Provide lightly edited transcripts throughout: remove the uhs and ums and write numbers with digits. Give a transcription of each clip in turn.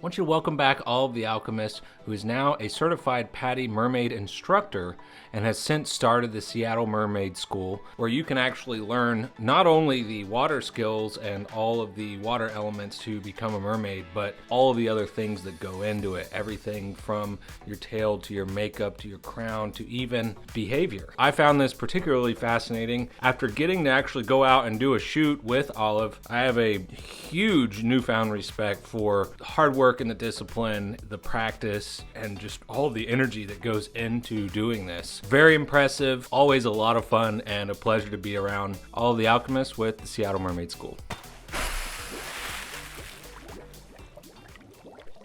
want you to welcome back all of the Alchemists, who is now a certified PADI Mermaid Instructor and has since started the Seattle Mermaid School, where you can actually learn not only the water skills and all of the water elements to become a mermaid, but all of the other things that go into it. Everything from your tail to your makeup to your crown to even behavior. I found this particularly fascinating. After getting to actually go out and do a shoot with Olive, I have a huge newfound respect for the hard work and the discipline, the practice, and just all of the energy that goes into doing this. Very impressive, always a lot of fun, and a pleasure to be around all of the Alchemists with the Seattle Mermaid School.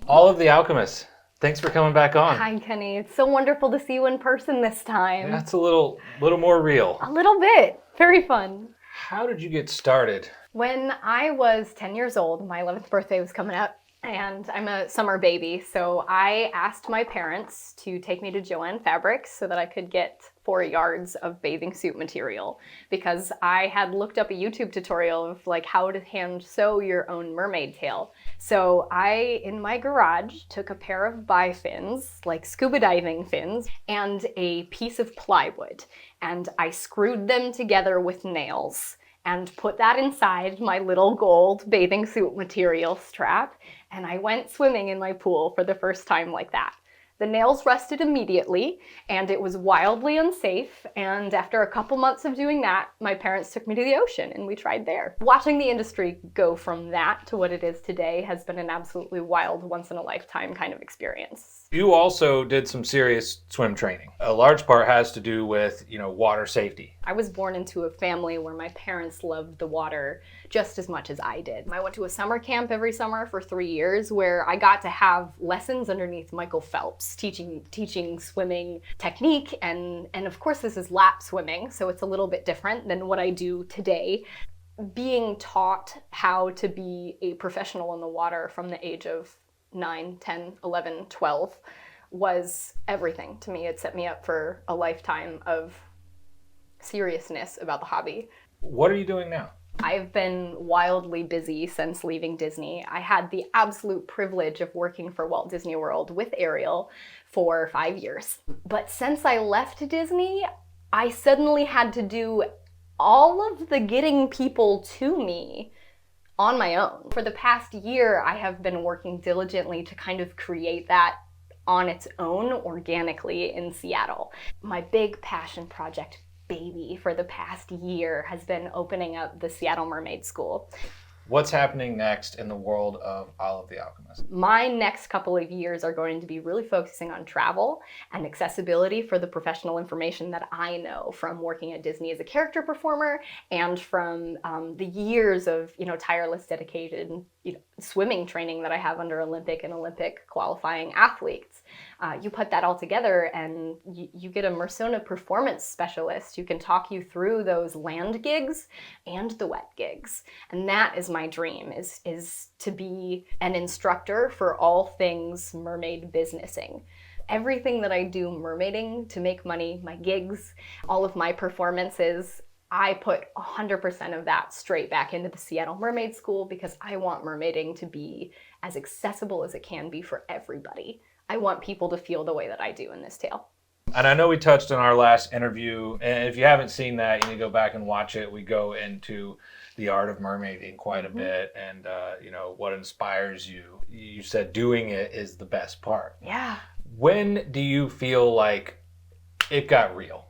All of the Alchemists, thanks for coming back on. Hi, Kenny. It's so wonderful to see you in person this time. That's a little more real. A little bit. Very fun. How did you get started? When I was 10 years old, my 11th birthday was coming up, and I'm a summer baby, so I asked my parents to take me to Joann Fabrics so that I could get 4 yards of bathing suit material, because I had looked up a YouTube tutorial of like how to hand sew your own mermaid tail. So I, in my garage, took a pair of bifins, like scuba diving fins, and a piece of plywood, and I screwed them together with nails and put that inside my little gold bathing suit material strap, and I went swimming in my pool for the first time like that. The nails rusted immediately, and it was wildly unsafe, and after a couple months of doing that, my parents took me to the ocean, and we tried there. Watching the industry go from that to what it is today has been an absolutely wild, once-in-a-lifetime kind of experience. You also did some serious swim training. A large part has to do with, water safety. I was born into a family where my parents loved the water just as much as I did. I went to a summer camp every summer for 3 years where I got to have lessons underneath Michael Phelps, teaching swimming technique, and of course this is lap swimming, so it's a little bit different than what I do today. Being taught how to be a professional in the water from the age of 9, 10, 11, 12 was everything to me. It set me up for a lifetime of seriousness about the hobby. What are you doing now? I've been wildly busy since leaving Disney. I had the absolute privilege of working for Walt Disney World with Ariel for 5 years. But since I left Disney, I suddenly had to do all of the getting people to me on my own. For the past year, I have been working diligently to kind of create that on its own organically in Seattle. My big passion project baby for the past year has been opening up the Seattle Mermaid School. What's happening next in the world of All of the Alchemists? My next couple of years are going to be really focusing on travel and accessibility for the professional information that I know from working at Disney as a character performer and from the years of tireless, dedicated swimming training that I have under Olympic and Olympic qualifying athletes. You put that all together and you get a Mersona performance specialist who can talk you through those land gigs and the wet gigs. And that is my dream, is to be an instructor for all things mermaid businessing. Everything that I do mermaiding to make money, my gigs, all of my performances, I put 100% of that straight back into the Seattle Mermaid School because I want mermaiding to be as accessible as it can be for everybody. I want people to feel the way that I do in this tale. And I know we touched on our last interview, and if you haven't seen that, you need to go back and watch it. We go into the art of mermaiding quite a bit, and what inspires you. You said doing it is the best part. Yeah. When do you feel like it got real?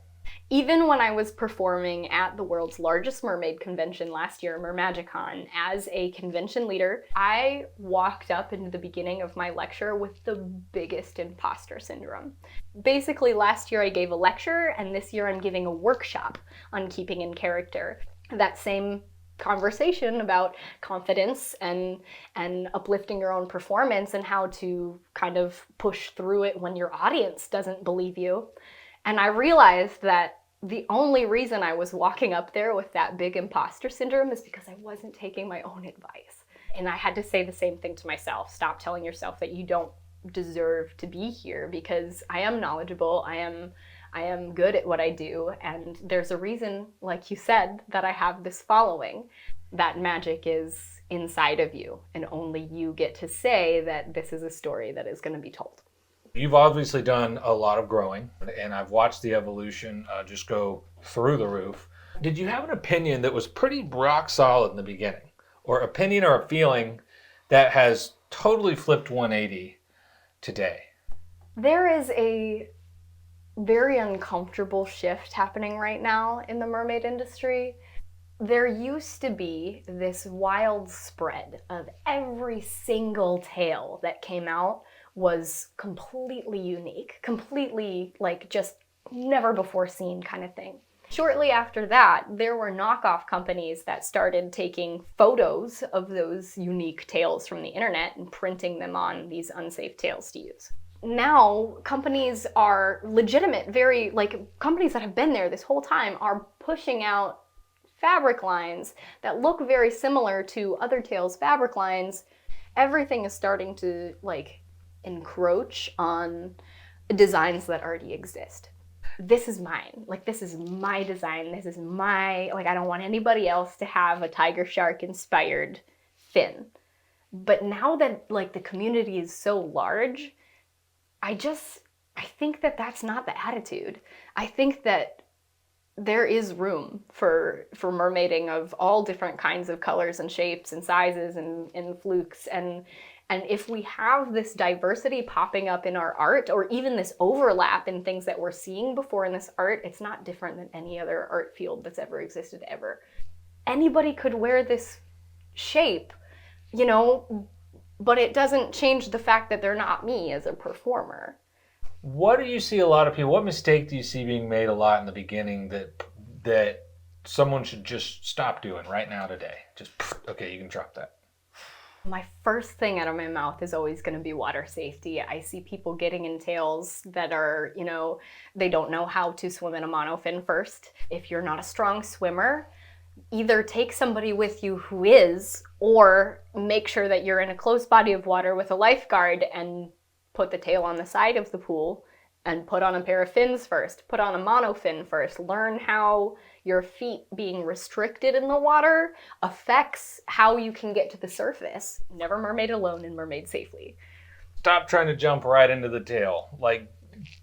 Even when I was performing at the world's largest mermaid convention last year, Mermagicon, as a convention leader, I walked up into the beginning of my lecture with the biggest imposter syndrome. Basically, last year I gave a lecture, and this year I'm giving a workshop on keeping in character. That same conversation about confidence and uplifting your own performance and how to kind of push through it when your audience doesn't believe you. And I realized that the only reason I was walking up there with that big imposter syndrome is because I wasn't taking my own advice. And I had to say the same thing to myself. Stop telling yourself that you don't deserve to be here, because I am knowledgeable, I am good at what I do, and there's a reason, like you said, that I have this following. That magic is inside of you, and only you get to say that this is a story that is going to be told. You've obviously done a lot of growing, and I've watched the evolution just go through the roof. Did you have an opinion that was pretty rock solid in the beginning, or opinion or a feeling that has totally flipped 180 today? There is a very uncomfortable shift happening right now in the mermaid industry. There used to be this wild spread of every single tale that came out was completely unique, completely like just never before seen kind of thing. Shortly after that, there were knockoff companies that started taking photos of those unique tales from the internet and printing them on these unsafe tales to use. Now, companies are legitimate, very, like, companies that have been there this whole time are pushing out fabric lines that look very similar to other tales fabric lines. Everything is starting to, like, encroach on designs that already exist. This is mine. Like, this is my design. This is my, like, I don't want anybody else to have a tiger shark inspired fin. But now that, like, the community is so large, I think that that's not the attitude. I think that there is room for mermaiding of all different kinds of colors and shapes and sizes and flukes. And if we have this diversity popping up in our art, or even this overlap in things that we're seeing before in this art, it's not different than any other art field that's ever existed ever. Anybody could wear this shape, you know, but it doesn't change the fact that they're not me as a performer. What do you see a lot of people, what mistake do you see being made a lot in the beginning that someone should just stop doing right now today? Just, okay, you can drop that. My first thing out of my mouth is always going to be water safety. I see people getting in tails that are, you know, they don't know how to swim in a monofin first. If you're not a strong swimmer, either take somebody with you who is, or make sure that you're in a close body of water with a lifeguard and put the tail on the side of the pool and put on a pair of fins first. Put on a monofin first. Learn how your feet being restricted in the water affects how you can get to the surface. Never mermaid alone and mermaid safely. Stop trying to jump right into the tail. Like,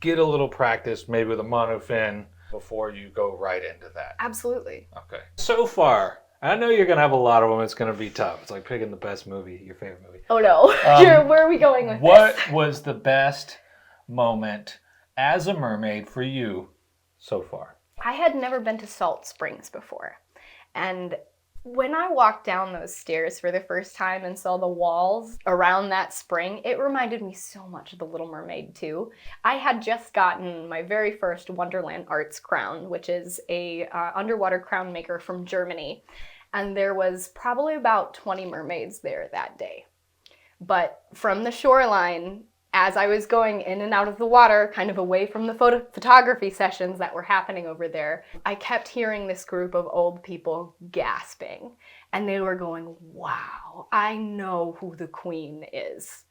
get a little practice maybe with a monofin before you go right into that. Absolutely. Okay. So far, I know you're going to have a lot of them. It's going to be tough. It's like picking the best movie, your favorite movie. Oh no. Where are we going with what this? What was the best moment as a mermaid for you so far? I had never been to Salt Springs before. And when I walked down those stairs for the first time and saw the walls around that spring, it reminded me so much of The Little Mermaid too. I had just gotten my very first Wonderland Arts crown, which is a underwater crown maker from Germany. And there was probably about 20 mermaids there that day. But from the shoreline, as I was going in and out of the water, kind of away from the photography sessions that were happening over there, I kept hearing this group of old people gasping. And they were going, wow, I know who the queen is.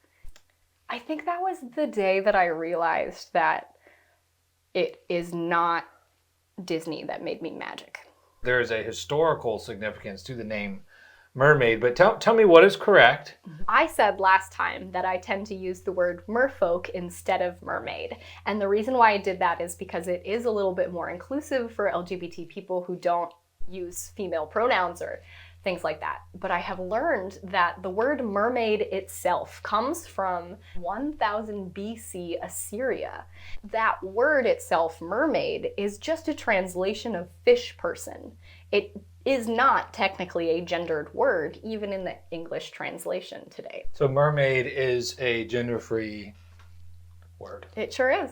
I think that was the day that I realized that it is not Disney that made me magic. There's a historical significance to the name mermaid, but tell me what is correct. I said last time that I tend to use the word merfolk instead of mermaid. And the reason why I did that is because it is a little bit more inclusive for LGBT people who don't use female pronouns or things like that. But I have learned that the word mermaid itself comes from 1000 BC Assyria. That word itself, mermaid, is just a translation of fish person. It is not technically a gendered word, even in the English translation today. So mermaid is a gender-free word. It sure is.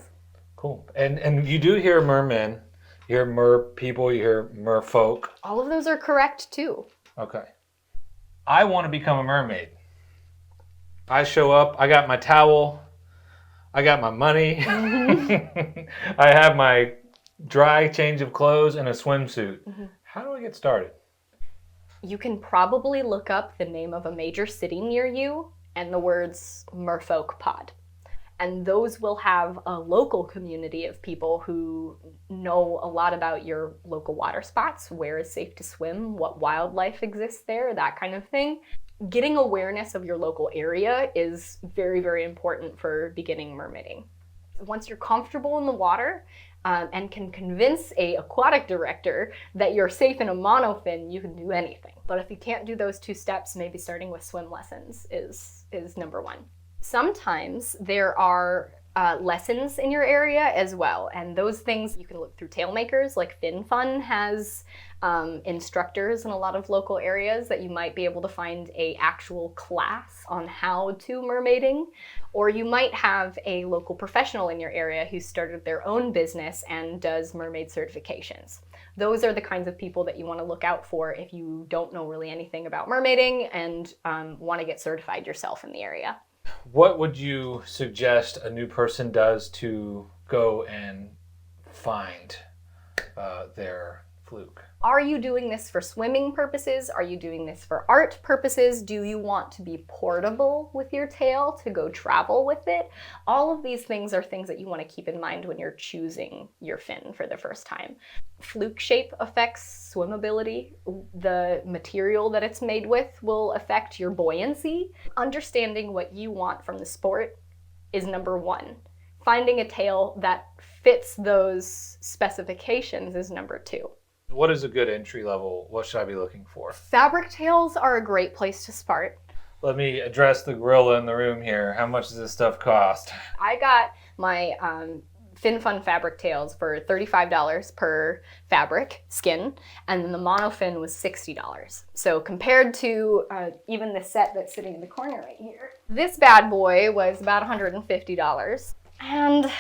Cool. And you do hear mermen, you hear mer people, you hear merfolk. All of those are correct too. Okay. I want to become a mermaid. I show up, I got my towel, I got my money, I have my dry change of clothes and a swimsuit. How do I get started? You can probably look up the name of a major city near you and the words Merfolk Pod. And those will have a local community of people who know a lot about your local water spots, where is safe to swim, what wildlife exists there, that kind of thing. Getting awareness of your local area is very, very important for beginning mermaiding. Once you're comfortable in the water and can convince a aquatic director that you're safe in a monofin, you can do anything. But if you can't do those 2 steps, maybe starting with swim lessons is number 1. Sometimes there are lessons in your area as well, and those things you can look through tail makers. Like Fin Fun has instructors in a lot of local areas that you might be able to find a actual class on how to mermaiding, or you might have a local professional in your area who started their own business and does mermaid certifications. Those are the kinds of people that you want to look out for if you don't know really anything about mermaiding and want to get certified yourself in the area. What would you suggest a new person does to go and find their fluke? Are you doing this for swimming purposes? Are you doing this for art purposes? Do you want to be portable with your tail to go travel with it? All of these things are things that you want to keep in mind when you're choosing your fin for the first time. Fluke shape affects swimmability. The material that it's made with will affect your buoyancy. Understanding what you want from the sport is number 1. Finding a tail that fits those specifications is number 2. What is a good entry level? What should I be looking for? Fabric tails are a great place to start. Let me address the gorilla in the room here. How much does this stuff cost? I got my Fin Fun fabric tails for $35 per fabric skin, and then the monofin was $60. So compared to even the set that's sitting in the corner right here, this bad boy was about $150. And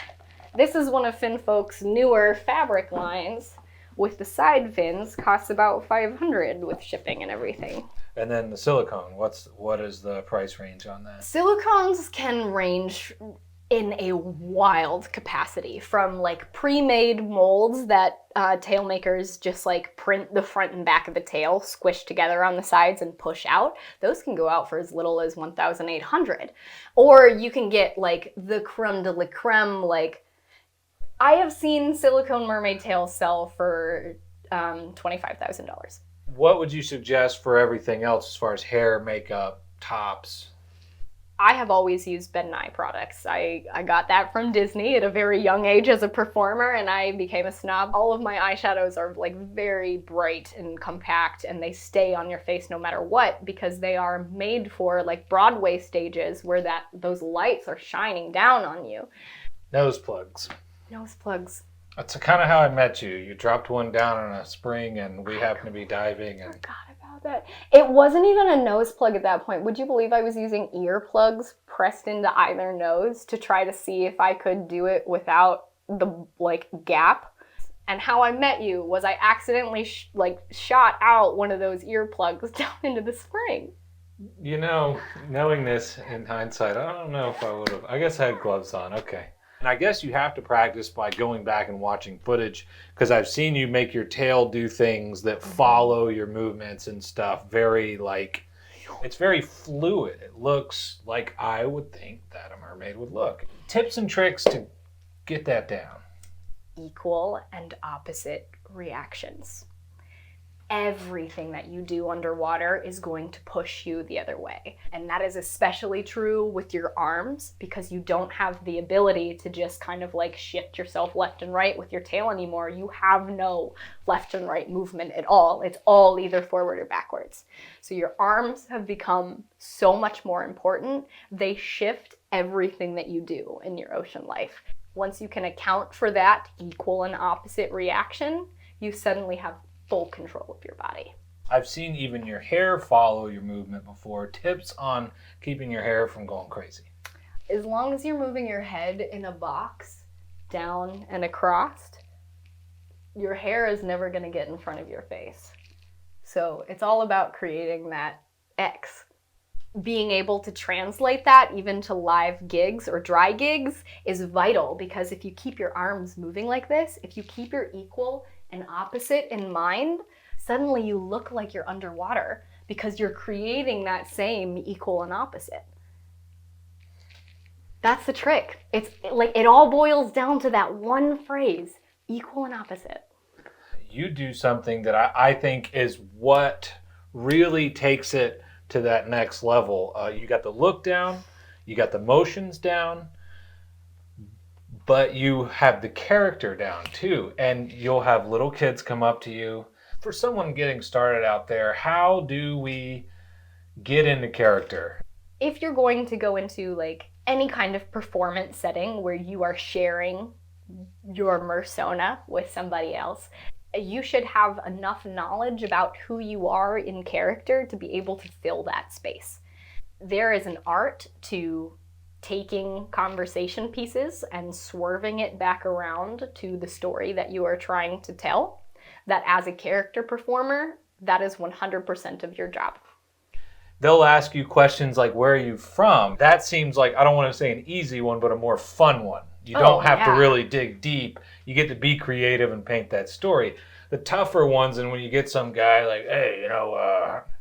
this is one of Finfolk's newer fabric lines. With the side fins, costs about $500 with shipping and everything. And then the silicone, what is the price range on that? Silicones can range in a wild capacity, from like pre-made molds that tail makers just like print the front and back of the tail, squish together on the sides and push out. Those can go out for as little as $1,800. Or you can get like the creme de la creme, like I have seen silicone mermaid tails sell for $25,000. What would you suggest for everything else as far as hair, makeup, tops? I have always used Ben Nye products. I got that from Disney at a very young age as a performer, and I became a snob. All of my eyeshadows are like very bright and compact, and they stay on your face no matter what, because they are made for like Broadway stages where those lights are shining down on you. Nose plugs. Nose plugs. That's kind of how I met you. You dropped one down in a spring, and we happened to be diving. I forgot about that. It wasn't even a nose plug at that point. Would you believe I was using earplugs pressed into either nose to try to see if I could do it without the like gap? And how I met you was I accidentally shot out one of those earplugs down into the spring. You know, knowing this in hindsight, I don't know if I would have. I guess I had gloves on. Okay. And I guess you have to practice by going back and watching footage, because I've seen you make your tail do things that follow your movements and stuff. It's very fluid. It looks like I would think that a mermaid would look. Tips and tricks to get that down. Equal and opposite reactions. Everything that you do underwater is going to push you the other way. And that is especially true with your arms, because you don't have the ability to just kind of like shift yourself left and right with your tail anymore. You have no left and right movement at all. It's all either forward or backwards. So your arms have become so much more important. They shift everything that you do in your ocean life. Once you can account for that equal and opposite reaction, you suddenly have full control of your body. I've seen even your hair follow your movement before. Tips on keeping your hair from going crazy. As long as you're moving your head in a box, down and across, your hair is never going to get in front of your face. So it's all about creating that X. Being able to translate that even to live gigs or dry gigs is vital, because if you keep your arms moving like this, if you keep your equal and opposite in mind, suddenly you look like you're underwater because you're creating that same equal and opposite. That's the trick. It's like it all boils down to that one phrase, equal and opposite. You do something that I think is what really takes it to that next level. You got the look down, you got the motions down, but you have the character down too. And you'll have little kids come up to you. For someone getting started out there, how do we get into character? If you're going to go into like any kind of performance setting where you are sharing your persona with somebody else, you should have enough knowledge about who you are in character to be able to fill that space. There is an art to taking conversation pieces and swerving it back around to the story that you are trying to tell, that as a character performer, that is 100% of your job. They'll ask you questions like, where are you from? That seems like, I don't want to say an easy one, but a more fun one. You don't have to really dig deep. You get to be creative and paint that story. The tougher ones, and when you get some guy like, hey,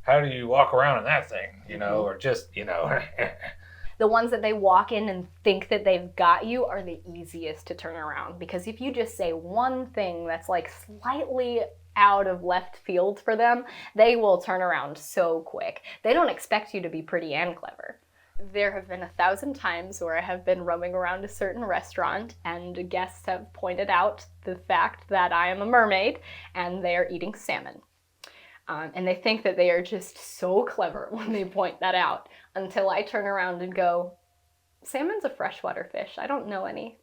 how do you walk around in that thing? Or just, The ones that they walk in and think that they've got you are the easiest to turn around. Because if you just say one thing that's like slightly out of left field for them, they will turn around so quick. They don't expect you to be pretty and clever. There have been 1,000 times where I have been roaming around a certain restaurant and guests have pointed out the fact that I am a mermaid and they are eating salmon. And they think that they are just so clever when they point that out, until I turn around and go, salmon's a freshwater fish. I don't know any.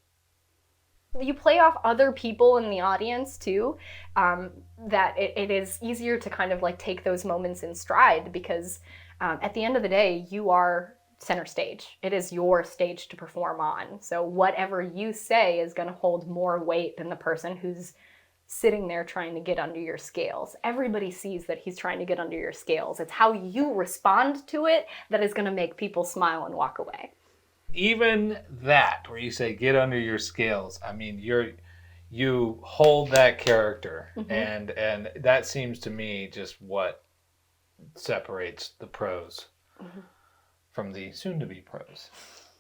You play off other people in the audience too, that it is easier to kind of like take those moments in stride, because at the end of the day, you are center stage. It is your stage to perform on. So whatever you say is going to hold more weight than the person who's sitting there trying to get under your scales. Everybody sees that he's trying to get under your scales. It's how you respond to it that is going to make people smile and walk away. Even that, where you say get under your scales, I mean, you hold that character, and that seems to me just what separates the pros from the soon-to-be pros.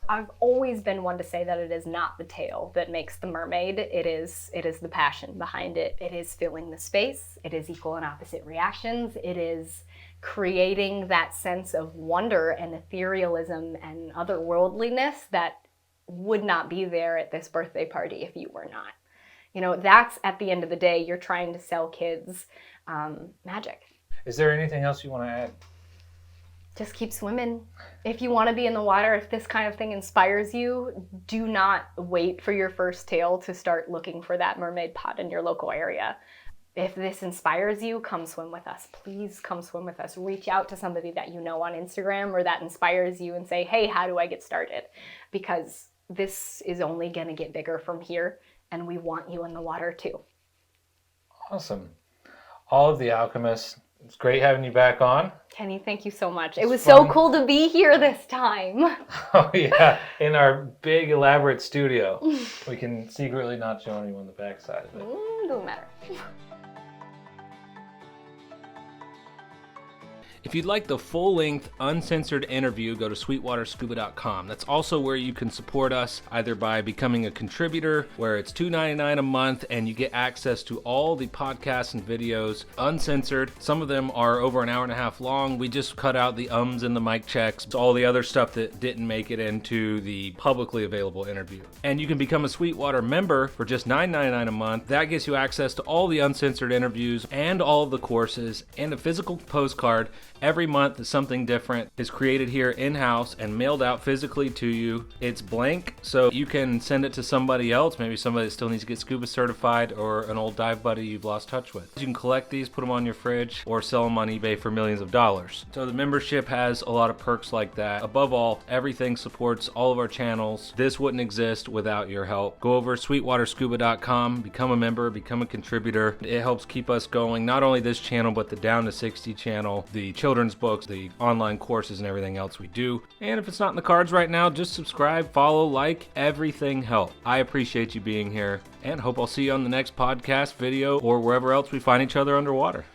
I've always been one to say that it is not the tail that makes the mermaid. It is the passion behind it. It is filling the space. It is equal and opposite reactions. It is creating that sense of wonder and etherealism and otherworldliness that would not be there at this birthday party if you were not. That's, at the end of the day, you're trying to sell kids magic. Is there anything else you want to add? Just keep swimming. If you want to be in the water, if this kind of thing inspires you, do not wait for your first tail to start looking for that mermaid pot in your local area. If this inspires you, come swim with us. Please come swim with us. Reach out to somebody that you know on Instagram or that inspires you and say, hey, how do I get started? Because this is only going to get bigger from here, and we want you in the water too. Awesome. All of the Alchemists. It's great having you back on. Kenny, thank you so much. It was fun. So cool to be here this time. Oh yeah, in our big elaborate studio. We can secretly not show anyone the backside of it. Doesn't matter. If you'd like the full-length, uncensored interview, go to sweetwaterscuba.com. That's also where you can support us, either by becoming a contributor, where it's $2.99 a month, and you get access to all the podcasts and videos, uncensored. Some of them are over an hour and a half long. We just cut out the ums and the mic checks, all the other stuff that didn't make it into the publicly available interview. And you can become a Sweetwater member for just $9.99 a month. That gets you access to all the uncensored interviews and all of the courses, and a physical postcard. Every month, something different is created here in-house and mailed out physically to you. It's blank, so you can send it to somebody else, maybe somebody that still needs to get scuba certified, or an old dive buddy you've lost touch with. You can collect these, put them on your fridge, or sell them on eBay for millions of dollars. So the membership has a lot of perks like that. Above all, everything supports all of our channels. This wouldn't exist without your help. Go over to sweetwaterscuba.com, become a member, become a contributor. It helps keep us going, not only this channel, but the Down to 60 channel, the children's books, the online courses, and everything else we do. And if it's not in the cards right now, just subscribe, follow, like. Everything helps. I appreciate you being here, and hope I'll see you on the next podcast, video, or wherever else we find each other underwater.